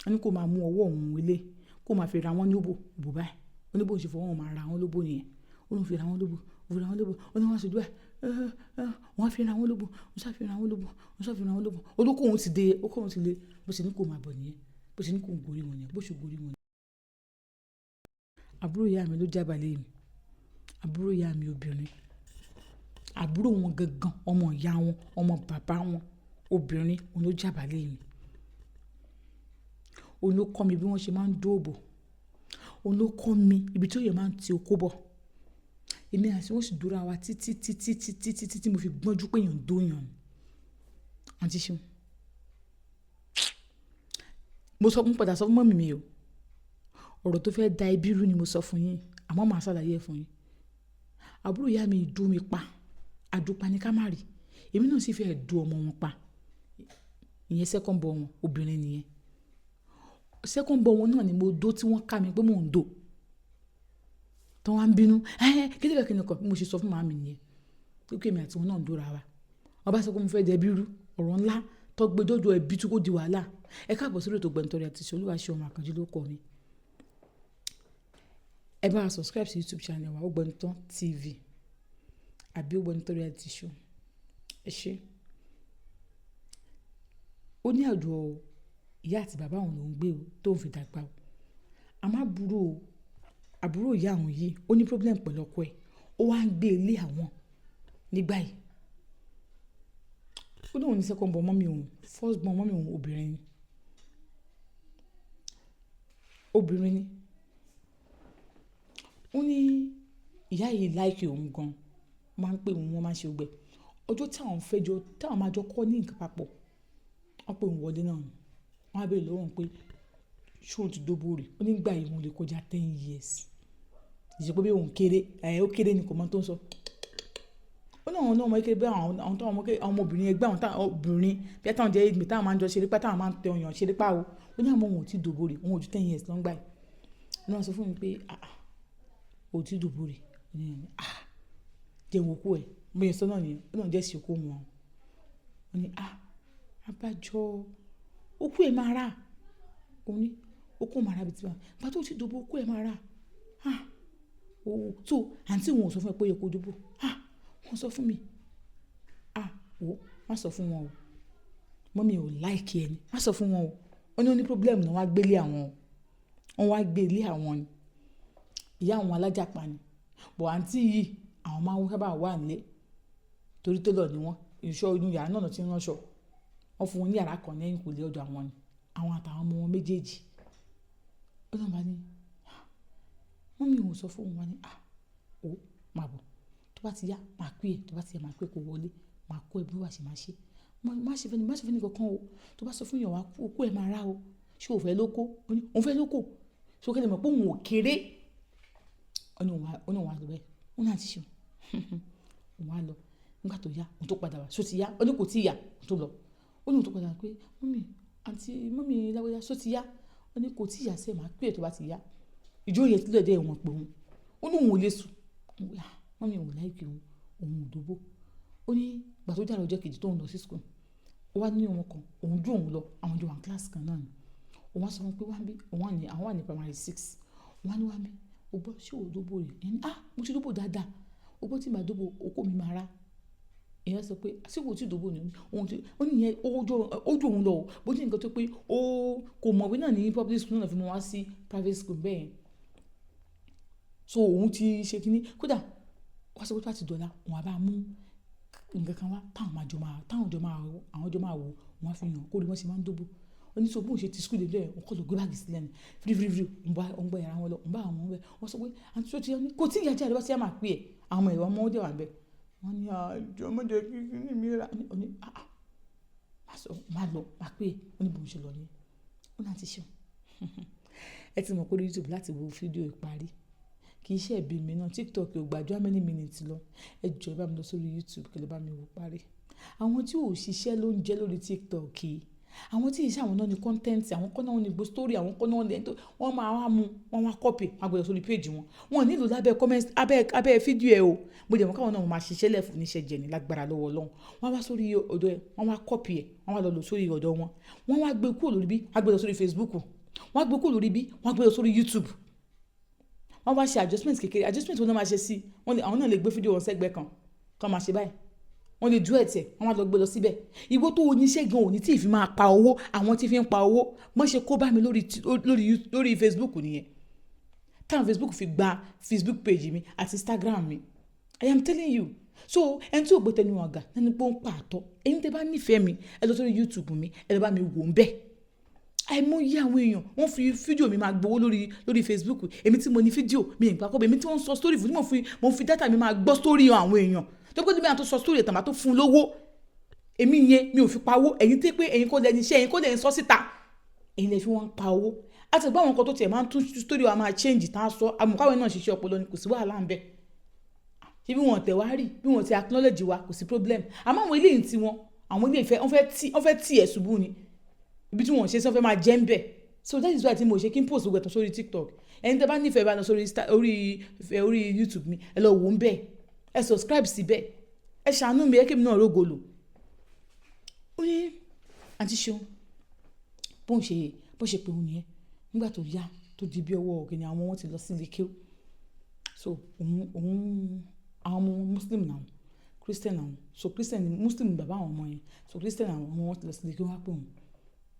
wọ́n ní kó máa mú ọwọ́ òun ilé kó máa fi ra wọ́n lóbò bò báyìí oníbò ṣe fọwọ́ wọn máa ra wọ́n lóbò nìyẹn ó lóun fi ra wọ́n lóbò ó fi ra wọ́n lóbò ó ní wọ́n ṣojú ẹ̀ wọ́n fi ra wọ́n lóbò wọ́n ṣá fi ra wọ́n lóbò wọ́n ṣá fi ra wọ́n lóbò olóko òun ti dé okó òun ti lé bó ṣe ní kó máa bọ̀ nìyẹn bó ṣe ní kó gorí wọn nìyẹn bó ṣe gorí wọn nìyẹn. àbúrò ìyá mi ló jábàlẹ̀ mi àbúrò ìyá mi obìnrin àbúrò wọn gangan ọmọ ìyá wọn ọmọ bàbá wọn obìnrin òun ló jábàlẹ̀ mi òun ló kọ́ mi bí wọ́n ṣe máa ń dóòbò òun ló kọ́ mi ibi tó yẹ máa ń ti okó bọ̀ èmi àti wọ́n sì dúró àwa títí mo fi gbọ́njú pé èèyàn dóyàn àǹtí ṣeun mo padà sọ fún mọ́mì mi o ọ̀rọ̀ tó fẹ́ da ibi rú ni mo sọ fún yín àmọ́ màá ṣàlàyé ẹ̀ fún yín àbúrò ìyá mi dú mi pa àdùpá ní kámárì èmi náà sì fẹ́ dú ọmọ wọn pa ìyẹn second born wọn obìnrin nìyẹn second born wọn náà ni mo dó tí wọ́n ká mi pé mò ń dó tán wá ń bínú kíndìnkà kìnìkan bí mo ṣe sọ fún màmí nìyẹn pé èmi àti wọn náà ń dóra wa wọn bá sọ pé mo fẹ́ jẹ bírú ọ̀rọ̀ ńlá tó gbé dójú ẹbí tí kò di wàhálà ẹ káàbọ̀ sórí ètò Gbẹ̀ntórí àti Olúwaṣeun Àkànjí ló kọ́ mi ẹ bá subscribe sí YouTube channel wa Ògbẹ̀ntán TV àbí Gbẹ̀ntórí àti show ẹ ṣé ó ní àjọ ìyá àti bàbá òun ló ń gbé o tó ń fi dàgbà o àmọ́ àbúrò ìyá àwọn yìí ó ní problem pẹ̀lú ọkọ ẹ̀ ó wá ń gbé ilé àwọn nígbà yìí ó ní òun ní second born mọ́mí òun first born mọ́mí òun obìnrin ni ó ní ìyá yìí láìkì òun gan máa ń pè wọ́n máa ń ṣe ọgbẹ́ ọjọ́ táwọn fẹ́jọ́ táwọn máa jọ kọ́ ní nǹkan papọ̀ wọ́n pè wọ́n wọlé náà wọ́n á béèrè lọ́wọ́ pé ṣóun ti dóbò rè ó nígbà yìí wọ́n lè kọjá 10 years ìṣe pé bí òun kéré ó kéré ní kò mọ́ tó ń sọ ó ní àwọn ọmọ kékeré bí àwọn tó àwọn ọmọbìnrin ẹgbẹ́ àwọn obìnrin bí táwọn jẹ́ ìgbìn táwọn máa ń jọ ṣeré pa táwọn máa ń tẹ ọyàn ṣeré pa o ó ní àwọn ohun ò tí dòbò rè òun ò ju 10 years lọ́ngbà yìí ní wọ́n sọ fún mi pé ò tí dòbò rè jẹun òkú ẹ̀ mo yẹ sọ náà nìyẹn ó náà jẹ́ sí okó wọn ó ní abájọ okú ẹ̀ máa rà ó ní okó máa rà bí tí wọ́n gbà tó ti dòbò okú ẹ̀ máa rà so àǹtí wọn ò sọ fún ẹ pé ó yẹ kó dòbò wọ́n sọ fún mi wọ́n sọ fún wọn o mọ́mí ò láìkí ẹni wọ́n sọ fún wọn o wọ́n ní ó ní problem náà wọ́n á gbélé àwọn wọ́n wá gbélé àwọn ni ìyá àwọn alájàpá ni bọ̀ àǹtí yìí àwọn máa ń sábà wà nílé torí tó lọ ní wọn ìṣọ́ inú yàrá náà ti ń ránṣọ wọ́n fún wọn ní yàrá kan lẹ́yìn kùlé ọ̀dọ̀ àwọn ni àwọn àtàwọn ọmọ wọn méjèèjì ó náà bá ní mọ́mí ò sọ fún wọn ní máa bọ̀ tó bá ti yá máa pè é tó bá ti yá máa pè kó wọlé máa kó ẹ bí wàá ṣe máa ṣe má ṣe fẹ́ni kankan o tó bá sọ fún yàn wá okó ẹ̀ máa rá o ṣé o fẹ́ lóko òun fẹ́ lóko ṣé o kẹ́lẹ́ mọ̀ pé òun ò kéré ó ní òun wá lọ bẹ́ẹ̀ òun náà ti ṣe òun wá lọ nígbà tó yá òun tó padà wá ṣó ti yá ó ní kò tí ì yá òun tó lọ ó ní òun tó padà wá pé mọ́mí láwọ́yá ṣó ti yá ó ní kò tí ì yá sẹ́ẹ̀ máa pè é tó bá ti yá ìjọ yẹn tílẹ̀ dẹ́ ìwọ̀n pé òun ó ní òun ò lè sùn mọ́mí òun láìpẹ́ òun ò dóbò ó ní gbà tó jáde ọjọ́ kejì tó ń lọ sí school ó wá ní ọmọ kan òun jó òun lọ àwọn jọ wà class kan náà ni òun wá sọ wọn pé àwọn wà ní primary 6 wọ́n ní wá mi ó gbọ́ ṣé ò dóbò rẹ̀ ẹni mo ti dóbò dáadáa ó gbọ́ tí màá dóbò okó mi máa rá èèyàn sọ pé ṣé kò tí dóbò ni ó ní ìyẹn ó jó òun lọ bó ní nǹkan tó pé ó kò mọ̀wé náà ní public school náà fi mọ́ wá sí private school bẹ́ẹ̀ so òun ti ṣe kínní kódà wá sọ pé láti dọ̀la òun àbá mú nǹkan kan wá táwọn jọ máa wò wọ́n fi hàn kó rí wọ́n ṣe máa ń dóbò oníṣòwò bóun ṣe ti skul lébílẹ̀ wọn kọ́ ló gbé báàgì sílẹ̀ ní fírífírí ń bá yàrá wọn lọ ń bá àwọn ọmọ bẹ́ẹ̀ wọ́n sọ pé àti tó ti yọ ní kò tí ìyá jáde wá sí àmà pé ẹ̀ àwọn ẹ̀rọ ọmọ ọdẹ wà bẹ́ẹ̀ wọ́n ní àjọ ọmọdé kíkí mi rà ní máa lọ máa pé ẹ̀ ó ní bóun ṣe lọ ní ó náà ti ṣeun ẹ ti mọ̀ pé lórí YouTube láti wo fídíò ìparí kì í ṣe ẹ̀bí mi náà TikTok ò gbàjọ́ how many minutes lọ ẹ jọ ẹ bá mi lọ sórí YouTube kí lè bá mi wò parí àwọn tí ò ṣiṣẹ́ ló ń jẹ́ lórí TikTok yìí àwọn tí ìṣe àwọn náà ní content, àwọn kọ́ náà ní gbogbo story, àwọn kọ́ náà ní wọ́n máa wá mú wọ́n wá copy wọ́n gbọ́dọ̀ sórí page wọn. Wọ́n nílò lábẹ́ comment abẹ́ fídíò ẹ̀ o. Mo jẹ́ mọ́ káwọn náà máa ṣiṣẹ́ lẹ́fù níṣẹ́ jẹ ní lágbára lọ́wọ́ Ọlọ́run. Wọ́n wá sórí ọ̀dọ̀ ẹ̀, wọ́n wá copy ẹ̀, wọ́n wá lọ lò sórí ọ̀dọ̀ wọn. Wọ́n wá gbé kúrò lórí bí, wọ́n gbé lọ sórí Facebook. Wọ́n gbé kúrò lórí bí, wọ́n gbé lọ sórí YouTube. Wọ́n wá ṣe adjustment kékeré. Adjustment wọn náà máa ṣe sí. Àwọn náà lè gbé fídíò wọn sẹ́gbẹ́ kan máa ṣe báyìí. Wọ́n lè dúró ẹ̀tẹ̀, wọ́n máa lọ gbé lọ síbẹ̀. Ìwọ tó oníṣẹ́ gan òní tí ì fi máa pa owó, àwọn tí fi ń pa owó, mọ́ ṣe kó bá mi lórí Facebook nìyẹn. Táwọn Facebook fi gba Facebook page mi àti Instagram mi. I am telling you. So ẹni tí ò gbé tẹnu ọ̀gá nínú pé ó ń pa àtọ́. Ẹ̀yin tẹ́ bá nífẹ̀ẹ́ mi, ẹ lọ sórí YouTube mi, ẹ lọ bá mi wò ń bẹ̀. Àìmọye àwọn èèyàn wọ́n fi fídíò mi máa gbowó lórí Facebook. Èmi tí mo ní fídíò mi ìgbà kọ́ bẹ́ẹ̀, èmi tí wọ́n ń sọ story fún mi, mo fi data mi máa gbọ́ story àwọn èèyàn. Tó kọ́ tí bẹ́ẹ̀ tó sọ story tàbí tó fún lówó. Èmi yẹn mi ò fi pa owó. Ẹ̀yin tí pé ẹ̀yin kò lẹ́ni iṣẹ́, ẹ̀yin kò lẹ́ni sọ síta. Ẹ̀yin lè fi wọ́n pa owó. Àti gbọ́ àwọn nǹkan tó tiẹ̀ máa ń tún story wa máa change tá a sọ. Àmọ̀káwé náà ṣiṣẹ́ ọpọlọ ni kò sí wàhálà ń bẹ̀. Ṣé bí wọ́n tẹ̀ wá rí, bí wọ́n ti acknowledge wa kò sí problem. Àmọ́ àwọn eléyìí tí àwọn ilé ìfẹ́ wọ́n fẹ́ tì ẹ̀ ṣubú ni. Ibi tí wọ́n ṣe sí wọ́n fẹ́ máa jẹ́ ń bẹ̀. So that is why tí mo ṣe kí n post gbogbo ẹ̀tàn sórí TikTok. Ẹni tẹ́ bá nífẹ̀ẹ́ bá lọ orí YouTube mi, ẹ lọ wò ń bẹ̀. Ẹ subscribe síbẹ̀. Ẹ ṣàánú mi, ẹ kí mi náà rógolo. Ó ní àǹtí Ṣeun bó ṣe pé òun nìyẹn. Nígbà tó yá tó di bí ọwọ́ ọ̀gẹ̀ni àwọn wọn ti lọ sí ilé kéwú. So àwọn ọmọ Muslim náà, Christian náà. So Christian ni Muslim ni bàbá àwọn ọmọ yẹn. So Christian náà àwọn wọn ti lọ sí ilé kéwú wá pé òun.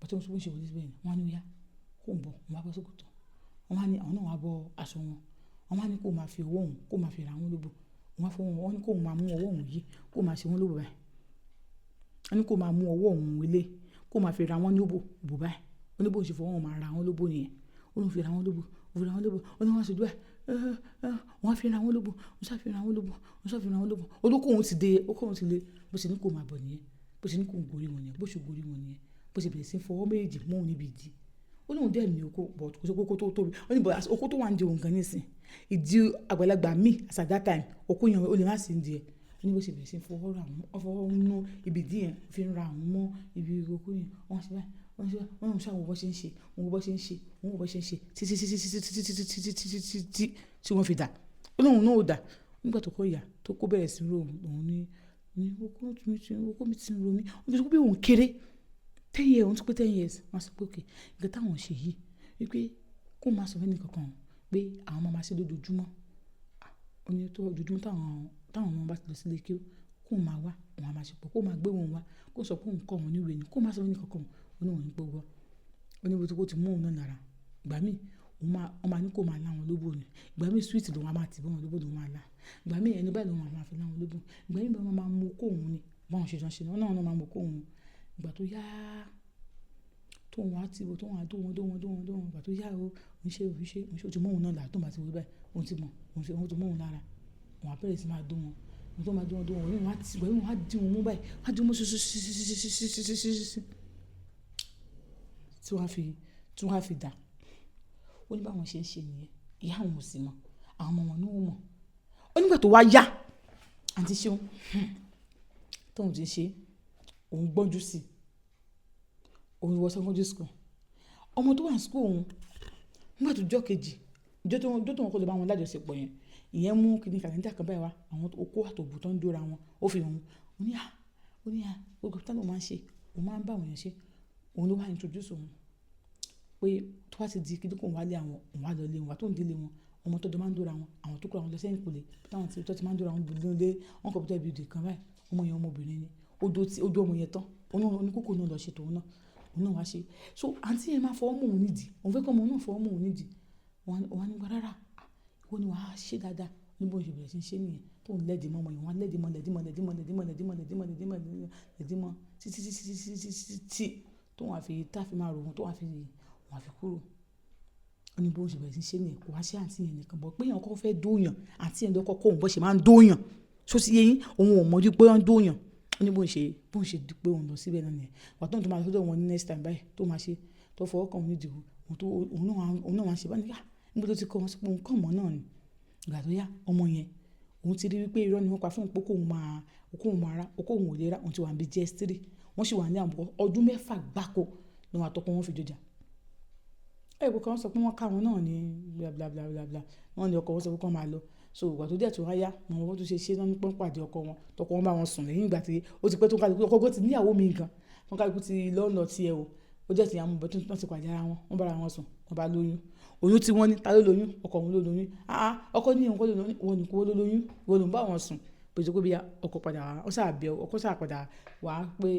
Bọ́tí wọ́n ṣe wọlé síbẹ̀ ni wọ́n á ní ó yá kó ń bọ̀ wọ́n bá bọ́ sókòtò. Wọ́n á ní àwọn náà wá bọ́ aṣọ wọn. Wọ́n á ní kó máa fi ọwọ́ òun kó máa fi ra wọn lóbò. Wọ́n ní kó máa mú ọwọ́ òun yìí kó máa ṣe wọ́n lóbò báyìí. Wọ́n ní kó máa mú ọwọ́ òun ilé kó máa fi ra wọn lóbò báyìí. Ó ní bó ṣe fọwọ́ wọn máa ra wọn lóbò nìyẹn. Ó ní fi ra wọn lóbò, ó ra wọn lóbò. Ó ní wọ́n ṣe dúẹ̀. Wọ́n á fi ra wọn lóbò, wọ́n ṣá fi ra wọn lóbò, wọ́n ṣá fi ra wọn lóbò. Olóko òun ti dé, ó kọ́ òun ti lé. Bó ṣe ní kó máa bọ̀ nìyẹn. Bó ṣe ní kó gorí wọn nìyẹn. Bó ṣe gorí wọn nìyẹn. Bó ṣe bẹ̀rẹ̀ sí fọwọ́ méjì mọ́ òun níbi ìdí. Ó lóun dẹ̀ ní oko but kò sí oko tó tóbi. Ó ní bọ̀ oko tó wà ń di òun gan nísìn. Ìdí àgbàlagbà mi as at that time oko yẹn ó lè má sí ń di ẹ̀. Ó ní bó ṣe bẹ̀rẹ̀ sí fọwọ́ ra àwọn ọfọwọ́ nú ibi ìdí yẹn fi ń ra àwọn mọ́ ibi oko yẹn. Wọ́n ṣe báyìí. Wọ́n ṣàwọ̀ bó ṣe ń ṣe. Wọ́n bó ṣe ń ṣe. Wọ́n bó ṣe ń ṣe. Títí tí wọ́n fi dà. Ó lóun náà ò dà. Nígbà tó kọ́ ìyá tó kó bẹ̀rẹ̀ sí ro òun ní oko mi ti ń ro mí. Ó fi sọ pé òun kéré. 10 years, òun ti pé 10 years. Wọ́n sọ pé okay, nǹkan táwọn ṣe yìí wípé kó máa sọ fẹ́ni kankan pé àwọn máa ṣe lójoojúmọ́. Ó ní tó ojoojúmọ́ táwọn ọmọ bá ti lọ sílé kí kó máa wá, òun á máa ṣe pọ̀, kó máa gbé wọn wá, kó sọ pé òun kọ́ wọn níwèé ni, kó máa sọ fẹ́ni kankan. Ó ní òun ní gbogbo. Ó ní bó ti mú òun náà lára. Ìgbà míì wọ́n máa ní kó máa lá wọn lóbò ni. Ìgbà míì sweet lòun á máa tì bọ́ wọn lóbò lòun máa lá. Ìgbà míì ẹni báyìí lòun á máa fi lá wọn lóbò. Ìgbà míì wọ́n máa mú kó òun ni. Báwọn ṣe jọ ṣe náà wọ́n máa mú kó òun. Ìgbà tó yá tó wọn á ti wo tó wọn á dó wọn ìgbà tó yá o ń ṣe ó ti mọ́ òun náà là tó bá ti wọlé báyìí òun ti mọ̀ òun ti mọ́ òun lára òun á bẹ̀rẹ̀ sí máa dó wọn òun tó máa dó wọn òun á ti wọ́n á dí wọn mú báyìí á dí wọn mú sí tí wọ́n á fi dà. Ó ní báwọn ṣe ń ṣe nìyẹn ìyá àwọn ò sì mọ̀ àwọn ọmọ wọn ní wọ́n mọ̀. Ó nígbà tó wá yá àǹtí Ṣeun tóun ti ṣe òun gbọ́njú sí i. Òun wọ secondary school. Ọmọ tó wà ní school òun nígbà tó jọ́ kejì ìjọ́ tó wọn kó lọ bá wọn lájọṣepọ̀ yẹn ìyẹn mú kìíní kàlẹ́ńdà kan báyìí wá àwọn okó àtòbù tó ń dóra wọn ó fi hàn ó ní gbogbo tá ló máa ń ṣe òun máa ń bá àwọn èèyàn ṣe òun ló wá introduce òun pé tó wá ti di kí dúkùn wálé àwọn òun wá lọ lé wọn wá tó ń délé wọn ọmọ tó jọ máa ń dóra wọn àwọn tó kọ́ àwọn lọ sẹ́yìn kò lè táwọn tó ti máa ń dóra wọn gbòdì lé wọn kọ̀ bíi bíi kan báyìí ọmọ yẹn ọmọbìnrin ni ojú ọmọ yẹn tán oníkókó náà lọ ṣe tòun náà òun náà wá ṣe so àǹtí yẹn máa fọwọ́ mọ̀ òun nídìí òun fẹ́ kọ́ ọmọ náà fọwọ́ mọ̀ òun nídìí wọn ní rárá ìwọ ni wàá ṣe dáadáa níbo ìṣe bẹ̀rẹ̀ sí ń ṣe nìyẹn tó ń lẹ́dìí mọ́ ọmọ yẹn wọn lẹ́dìí mọ́ títí tó wọn àfi táfi máa rò wọn tó wọn àfi kúrò ó ní bó ṣe bẹ̀rẹ̀ sí ń ṣe nìyẹn kò wá sí àǹtí yẹn nìkan bọ́ pé yẹn kọ́ fẹ́ dóyàn àǹtí yẹn lọ́kọ́ kó òun bọ́ ṣe máa ń dóyàn so sí yẹn òun ò mọ̀jú pé wọ́n ń dóyàn ó ní bó ń ṣe pé òun lọ síbẹ̀ náà nìyẹn wà tó ń tó máa lọ́dọ̀ wọn ní next time báyìí tó máa ṣe tó fọwọ́ kàn ní ìdìbò òun náà máa ṣe bá ní níbo tó ti kọ́ wọn sí pé òun kàn mọ́ náà ni ìgbà tó yá ọmọ yẹn òun ti rí wípé irọ́ ni wọ́n pa fún òun pé okó òun ò lè ra òun ti wà níbi JS3 wọ́n sì wà ní àbúkọ́ ọdún 6 gbáko ni wọ́n àtọkọ wọn fi jọjà. Ẹ̀gbọ́n kan sọ pé wọ́n ká wọn náà ní blablabla wọ́n ní ọkọ wọn sọ pé kán máa lọ. So ìgbà tó dẹ̀ tó wáyá àwọn ọmọ tó ṣe náà ní pọ́n pàdé ọkọ wọn tọkọ wọn bá wọn sùn lẹ́yìn ìgbà tí ó ti pẹ́ tó kálukú ọkọ ti níyàwó mi nǹkan wọn kálukú ti lọ́nà tiẹ̀ o ó jẹ́ ti àwọn ọmọ tó ti pàdé ara wọn wọ́n bára wọn sùn wọ́n bá lóyún oyún tí wọ́n ní ta ló lóyún ọkọ òun ló lóyún ọkọ ní òun kọ́ ló lóyún wọn nìkú ló lóyún wọn ló ń bá wọn sùn pèsè pé bí ọkọ padà wá ọkọ sáà padà wá pé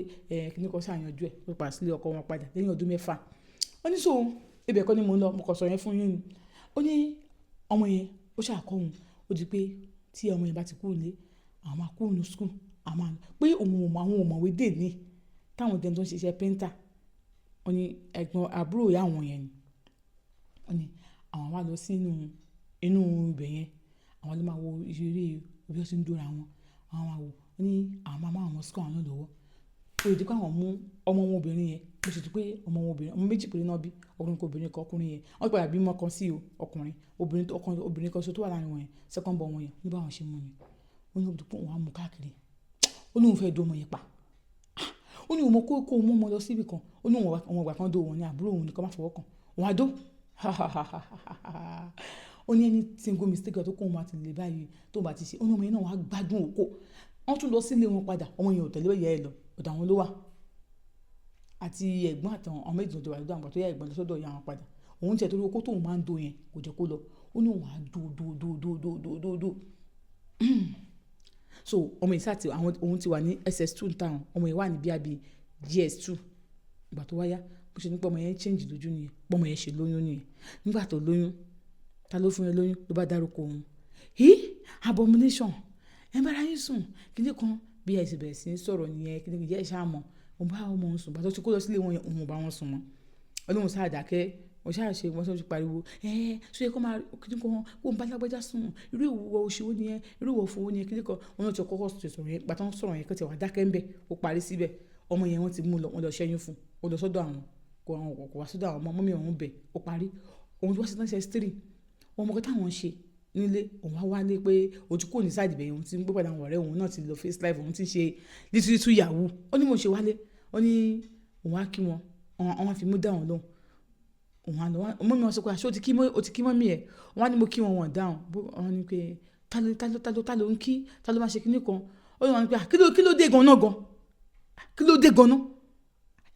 kíní kan sáà yanjú ẹ̀ ó padà sílé ọkọ wọn padà lẹ́yìn ọdún 6 ó ní sóun ibẹ̀ kọ́ ni mò ń lọ mo kàn sọ yẹn fún yín ni ó ní ọmọ yẹn ó ṣàkóhun ó di pé tí ọmọ yẹn bá ti kúrò lé àwọn máa kúrò ní skul àwọn pé àwọn òmọ̀wé dè ní táwọn dẹni tó ń ṣiṣẹ́ pẹ́ńtà ó ní ẹ̀gbọ́n àbúrò ìyá àwọn yẹn ni ó ní àwọn wá lọ sí inú ibẹ̀ yẹn àwọn ló máa wo ìṣeré bí ó ti ń dóra wọn àwọn máa wò ó ní àwọn máa máa wọn skul àwọn náà lọ́wọ́ ó lè di pé àwọn mú ọmọ wọn obìnrin yẹn bó ṣe ti pé ọmọ wọn obìnrin ọmọ méjì péré náà bí ọkùnrin kan obìnrin kan ọkùnrin yẹn wọ́n padà bímọ kan sí o ọkùnrin obìnrin kan ṣo tó wà láàrin wọn yẹn second born wọn yẹn ní báwọn ṣe mú ni ó ní òbí wọn á mú káàkiri ó ní òun fẹ́ dó ọmọ yẹn pa ó ní òun kó mú ọmọ lọ síbì kan ó ní òun ọgbà kan dó òun ní àbúrò òun nìkan má fọwọ́ kàn òun á dó ó ní ẹni single mistake tó kó òun àti lè báyìí tó bá ti ṣe ó ní ọmọ yẹn náà wàá gbádùn òkò wọ́n tún lọ sílé wọn padà ọmọ yẹn ò tẹ̀lé ìyá ẹ̀ lọ ọ̀dọ̀ àwọn ló wà àti ẹ̀gbọ́n àtàwọn ọmọ méjì lọ́dọ̀ wà lọ́dọ̀ àwọn tó yá ẹ̀gbọ́n lọ sọ́dọ̀ ìyá wọn padà òun tiẹ̀ torí okó tóun máa ń do yẹn kò jẹ́ kó lọ ó ní òun á do so ọmọ yìí sáàtì òun ti wà ní SS2 táwọn ọmọ yìí wà ní bíi GS2 ìgbà tó wáyá bó ṣe ní pé ọmọ yẹn change lójú nìyẹn pé ọmọ yẹn ṣe lóyún nìyẹn nígbà tó lóyún ta ló fún yẹn lóyún ló bá dárúkọ òun abomination ẹ bára yín sùn kíní kan bí ẹ sì bẹ̀rẹ̀ sí í sọ̀rọ̀ nìyẹn kíní kan jẹ́ ẹ ṣáà mọ̀ òun bá ọmọ òun sùn bàtọ́ tí kò lọ sílé wọn yẹn òun ò bá wọn sùn mọ́ ọlọ́run sáà dákẹ́ wọ́n ṣáà ṣe wọ́n sọ́ọ́ pariwo ṣé kó máa kíní kan wọ́n bá lágbájá sùn irú ìwọ òṣèwò nìyẹn irú ìwọ òfòwò nìyẹn kíní kan wọn náà ti kọ́kọ́ sọ̀rọ̀ yẹn gbàtọ́ sọ̀rọ̀ yẹn kó ti wà dákẹ́ ńbẹ̀ ó parí síbẹ̀ ọmọ yẹn wọ́n ti mú lọ wọ́n lọ ṣẹ́yún fún ó lọ sọ́dọ̀ àwọn kò wá sọ́dọ̀ àwọn ọmọ mi ọ̀hún bẹ̀ ó parí òun wá sí náà ṣe S3 ọmọ kan táwọn ṣe nílé òun wá wálé pé ojú kò ní sáàdì bẹ̀yẹ̀ òun ti ń gbé padà àwọn ọ̀rẹ́ òun náà ti lọ face life òun ti ṣe lítúlítú yahoo ó ní mo ṣe wálé ó ní òun á kí wọn àwọn á fi mú dáhùn lóhùn òun á lọ ọmọ mi wọn sọ pé aṣọ ó ti kí mọ́ mi ẹ̀ wọ́n á ní mo kí wọn dáhùn wọ́n ní pé ta ló ń kí ta ló máa ṣe kíní kan ó ní wọn ní pé kí ló dé gan náà gan kí ló dé gan náà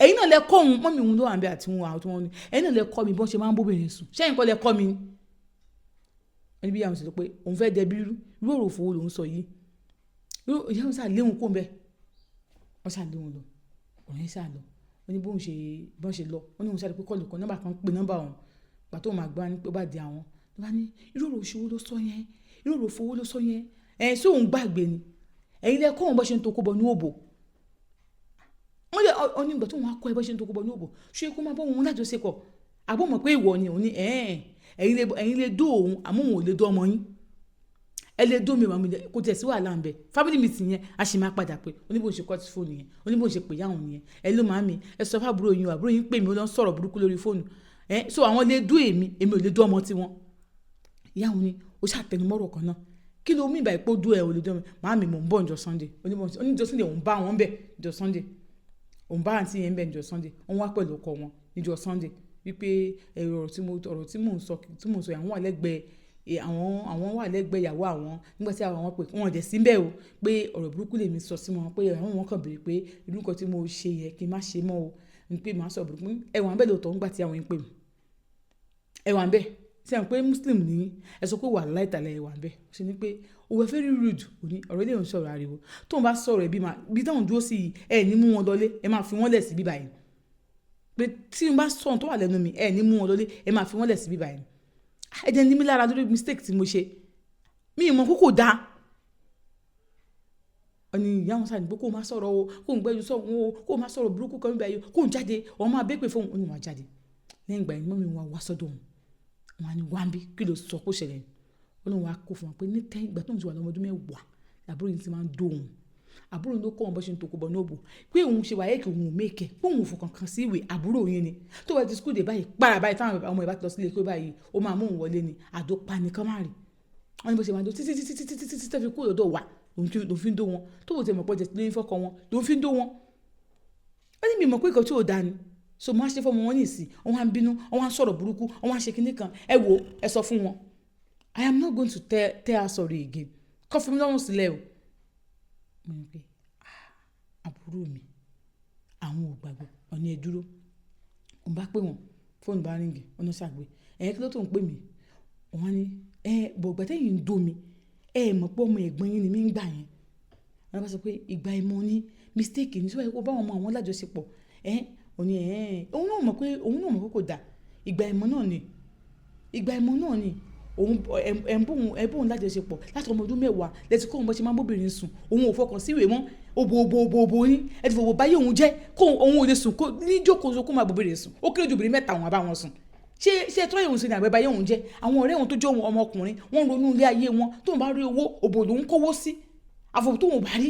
ẹ̀yin náà lẹ kọ́ òun mọ́mí òun ló wà ń bẹ àti wọn àwọn tó wọn ní ẹ̀yin náà lẹ kọ́ mi bọ́n ṣe máa ń bóbìnrin sùn ṣẹ́yìn kọ́ lẹ kọ́ mi ẹni bí àwọn sọ pé òun fẹ́ dẹbi irú òrò fowó lòun sọ yìí ìyá òun sáà léwu kó ń bẹ wọ́n sáà léwu lọ ọ̀rọ̀ yẹn sáà lọ wọ́n ní bọ́n ṣe lọ wọ́n ní òun sáà pé kọ́ọ̀lù kan nọ́mbà kan pé nọ́mbà òun gbà tó máa gbá ní pé ó bá di àwọn ló bá ní irú òrò òṣòwò ló sọ yẹn irú òrò fowó ló sọ yẹn sí òun gbàgbé ni ẹ̀yin lẹ kọ́ òun bọ́ ṣe ń to kó bọ ní òbò wọ́n lè ọ̀ní ìgbà tó wọn akọ ẹ bọ́ ṣe ń to kó bọ ní òbò ṣé kó máa bọ́ òun lájọṣepọ̀ àbọ̀ mọ̀ pé ìwọ ni òun ní ẹ̀yin lè dó òun àmọ́ òun ò lè dó ọmọ yín ẹ lè dó mi wà mí kò tẹ̀ sí wàhálà ń bẹ family meeting yẹn a sì máa padà pé oníbò ń ṣe cut fóònù yẹn oníbò ń ṣe pè yáwọn nìyẹn ẹ ló máa mi ẹ sọ fún àbúrò yín pè mí ó lọ ń sọ̀rọ̀ burúkú lórí fóònù so àwọn lè dó èmi ò lè dó ọmọ tiwọn yáwọn ni ó ṣàtẹnumọ́rọ̀ kan náà kí ló mí ìbàyẹ̀ pé ó dó ẹ ò lè dó mi máa mi mò ń bọ̀ ǹjọ́ Sunday oníjọ́ Sunday òun bá wọn bẹ̀ ǹjọ́ Sunday òun bá àǹtí yẹn bẹ̀ ǹjọ́ Sunday òun wá pẹ̀lú ọkọ wọn níjọ́ Sunday wípé ọ̀rọ̀ tí mò ń sọ àwọn wà lẹ́gbẹ̀ẹ́ àwọn wà lẹ́gbẹ̀ẹ́ ìyàwó àwọn nígbà tí àwọn pè wọ́n dẹ̀ síbẹ̀ o pé ọ̀rọ̀ burúkú lèmi sọ sí wọn pé àwọn wọn kàn béèrè pé irú nǹkan tí mo ṣe yẹ kí n má ṣe mọ́ o ní pé màá sọ burúkú ẹ̀wọ̀n abẹ́ lóòótọ́ nígbà tí àwọn ń pè mí ẹ̀wọ̀n abẹ́ tí àwọn pé muslim ní ẹ sọ pé wà láìtàlẹ̀ ẹ̀wọ̀n abẹ́ ṣe ni pé òwe very rude òní ọ̀rọ̀ ilé ìhùn sọ̀rọ̀ ariwo tóun bá sọ̀rọ̀ ẹ̀ bí táwọn dúró sí ẹ̀ ní mú wọn lọlé ẹ máa fi wọ́n lẹ̀ sí bíbá yìí pé tí n bá sọ̀rọ̀ tó wà lẹ́nu mi ẹ̀ ní mú wọn lọlé ẹ máa fi wọ́n lẹ̀ sí bíbá yìí ẹ jẹ́ ní mi lára lórí mistake tí mo ṣe mi ì mọ̀ kókò dáa ọ̀nì ìyá wọn sáà ní pé kó o má sọ̀rọ̀ o kó o ń gbẹ́jú sọ̀rọ̀ o kó o má sọ̀rọ̀ burúkú kan níbẹ̀ yìí kó o ń jáde ọmọ abẹ́pẹ́ fún òun wà jáde lẹ́yìn ìgbà yìí mọ́ mi wọn wá sọ́dọ̀ òun wọn ni wá ń bí kí ló sọ kó ṣẹlẹ̀ ọlọ́run wa kó fún wọn pé ní tẹ́yìn ìgbà tó ń ti wà lọ́mọ ọdún 10 àbúrò yìí ti máa ń dó òun àbúrò ló kọ́ wọn bó ṣe ń tokò bọ̀ ní òbò pé òun ṣe wáyé kí òun ò mẹ́kẹ̀ pé òun ò fọkàn kan sí ìwé àbúrò yẹn ni tó bá ti skul dé báyìí para báyìí táwọn ọmọ ìbá ti lọ sílé kó báyìí ó máa mú òun wọlé ni àdó pani kan máa rì wọn ni bó ṣe máa dó títí tẹ́ fi kú lọ́dọ̀ wà ló fi ń dó wọn tó bó ti mọ̀ pọ̀ jẹ́ lóyún fọ́kọ wọn ló fi ń dó wọn ó ní mi mọ̀ pé nǹkan tí ò dáa ni so mo á ṣe fọmọ wọn ní ìsìn wọn á bínú wọn á sọ̀rọ̀ burúkú wọn á ṣe kinní kan ẹ wo ẹ sọ fún wọn I am not going to tell her sorry again kọ́ fún mi lọ́rùn sílẹ̀ o. mo ní pé àbúrò mi àwọn ò gbàgbọ́ ọ̀ní ẹ dúró òun bá pè wọ́n fóònù bá ríngì ọ̀nà ṣàgbé kí ló tó ń pè mí wọ́n ní bọ̀gbẹ́ tẹ́yìn ń dó mi mọ̀ pé ọmọ ẹ̀gbọ́n yín ni mí ń gbà yẹn wọ́n bá sọ pé ìgbà ìmọ̀ ní mistake ní sọ́wọ́ báwọn ọmọ àwọn lájọṣepọ̀ òní òun náà mọ̀ pé kò dáa ìgbà ìmọ̀ náà ni òun ẹ̀bùn lájọṣepọ̀ láti ọmọ ọdún 10 lẹ́tí kó òun bọ́ ṣe máa ń bóbìnrin sùn òun ò fọkàn sí ìwé mọ́ òbò yín ẹ ti fòwò báyé òun jẹ́ kó òun ò lè sùn kó níjókòó kó máa bóbìnrin sùn ó kéré ju obìnrin 3 àwọn àbá wọn sùn ṣé tọ́ ìhùn sí ní àgbẹ̀ báyé òun jẹ́ àwọn ọ̀rẹ́ òun tó jẹ́ ọmọkùnrin wọ́n ronú ilé ayé wọn tó ń bá rí owó òbò lòun kówó sí àfọ̀bù tó wọn bá rí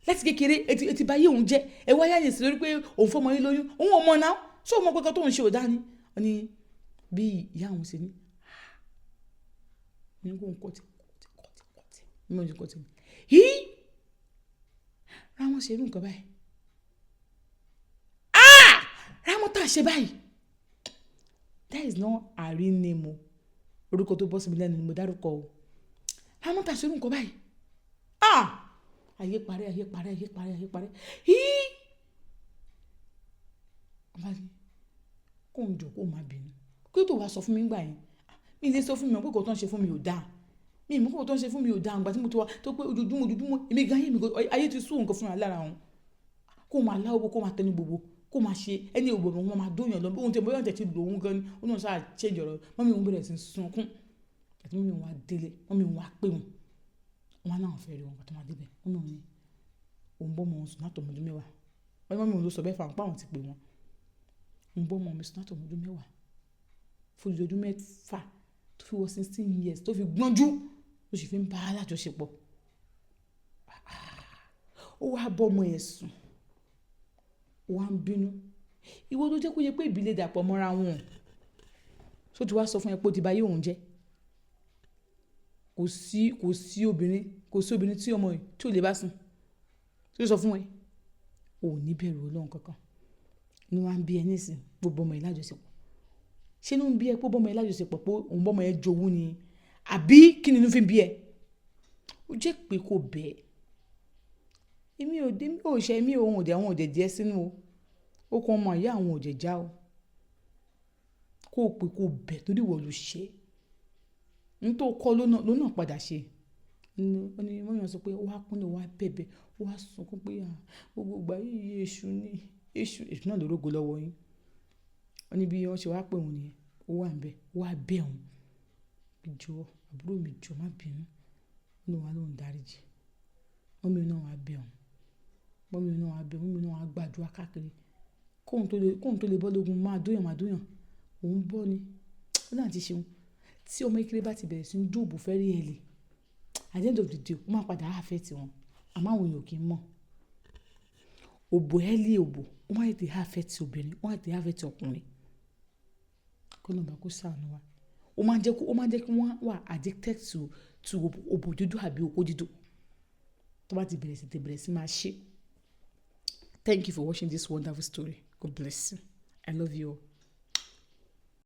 láti kékeré etí báyé òun jẹ́ ẹ wáyé àyè sí lórí pé òun fọmọ yín lóyún òun ò mọ náà ṣé òun mọ pé kan tóun ṣe ò dá ni wọ́n ní bí ìyá òun ṣe ní kó ń kọ́tì mímọ́ ní kọ́tì yìí ráwọn ṣe irú nǹkan báyìí ráwọn tá a ṣe báyìí that is not a real name o orúkọ tó bọ́ sí mi lẹ́nu ni mo dárúkọ o ráwọn tá a ṣe irú nǹkan báyìí ayé parẹ́ yìí ọba ní kó ń jọ kó má bínú kí tó wàá sọ fún mi gbà yẹn mi lè sọ fún mi pé kò tó ń ṣe fún mi ò dáa mi mọ̀ pé kò tó ń ṣe fún mi ò dáa àgbà tí mo ti wá tó pé ojoojúmọ́ èmi gan ayé ti sú nǹkan fúnra lára wọn kó máa láwọ́ kó máa tẹnu gbogbo kó máa ṣe ẹni ògbòrò wọn máa dóyàn lọ bí ohun tí mo yàn tẹ̀ ti lò òun gan ni ó náà sáà ṣe ìjọ̀rọ̀ mọ́mí òun bẹ̀rẹ̀ sí sunkún àti mọ́mí òun wá délé mọ́mí òun wá pè wọ́n wọn náà fẹ́ rí wọn tó máa débẹ̀ wọn náà ní òun bọ́ mọ́ òun sùn látọ̀ ọmọdún 10 wọ́n mọ́mí òun ló sọ bẹ́ẹ̀ fáwọn páwọn ti pè wọ́n òun bọ́ mọ́ mi sùn látọ̀ ọmọdún 10 fún ọdún 6 tó fi wọ 16 years tó fi gbọ́njú ó sì fi ń bá alájọṣepọ̀ ó wá bọ́ ọmọ ẹ̀ sùn ó wá ń bínú ìwọ tó jẹ́ kó yẹ pé ìbílẹ̀ dàpọ̀ mọ́ra wọn tó ti wá sọ fún ẹ pé ó ti báyé òun jẹ́ kò sí obìnrin tí ọmọ yìí tí ò lè bá sùn tí ó sọ fún ẹ ò ní bẹ̀rù Ọlọ́run kankan ni wọ́n á ń bí ẹ nísìn gbogbo ọmọ ìlájọṣepọ̀ ṣé ló ń bí ẹ pé bọ́mọ ìlájọṣepọ̀ pé òun bọ́mọ ẹ jowú ni àbí kí ni inú fi ń bí ẹ ó jẹ́ pé kò bẹ́ẹ̀ èmi ò ṣe èmi òun òdẹ àwọn òdẹ jẹ́ sínú ó kàn ọmọ ìyá àwọn òdẹ já o kó o pé kó o bẹ̀ torí ìwọ ló ṣe ní tó kọ́ lónà padà ṣe ó ní wọ́n yàn sọ pé ó wá kúnlẹ̀ wá bẹ̀bẹ̀ ó wá sunkún pé gbogbo ìgbà yìí èṣù náà lórógo lọ́wọ́ yín ó ní bí wọ́n ṣe wá pè wọ́n nìyẹn ó wà ń bẹ̀ ó wá bẹ̀ wọ́n ìjọ àbúrò mi jọ má bínú ó ní wọn lóun dáríjì mọ́mí náà wá bẹ̀ wọ́n mọ́mí náà wá gbàdúrà káàkiri kóhun tó lè bọ́ lógun máa dóyàn òun bọ́ ni ó náà ti ṣeun tí ọmọ ìkéré bá ti bẹ̀rẹ̀ sí ní dóòbù fẹ́ rí ẹ̀lì at the end of the day ó máa padà àfẹ́ tiwọn àmọ́ àwọn èèyàn kì í mọ̀ òbò ẹ̀lì òbò ó máa tètè àfẹ́ ti obìnrin ó máa tètè àfẹ́ ti ọkùnrin kó lọ́nà bá kó sàánú wa ó máa jẹ́ kí wọ́n wà addicted to òbò dúdú àbí okó dídò tó bá ti bẹ̀rẹ̀ sí máa ṣe. Thank you for watching this wonderful story. God bless you. I love you all.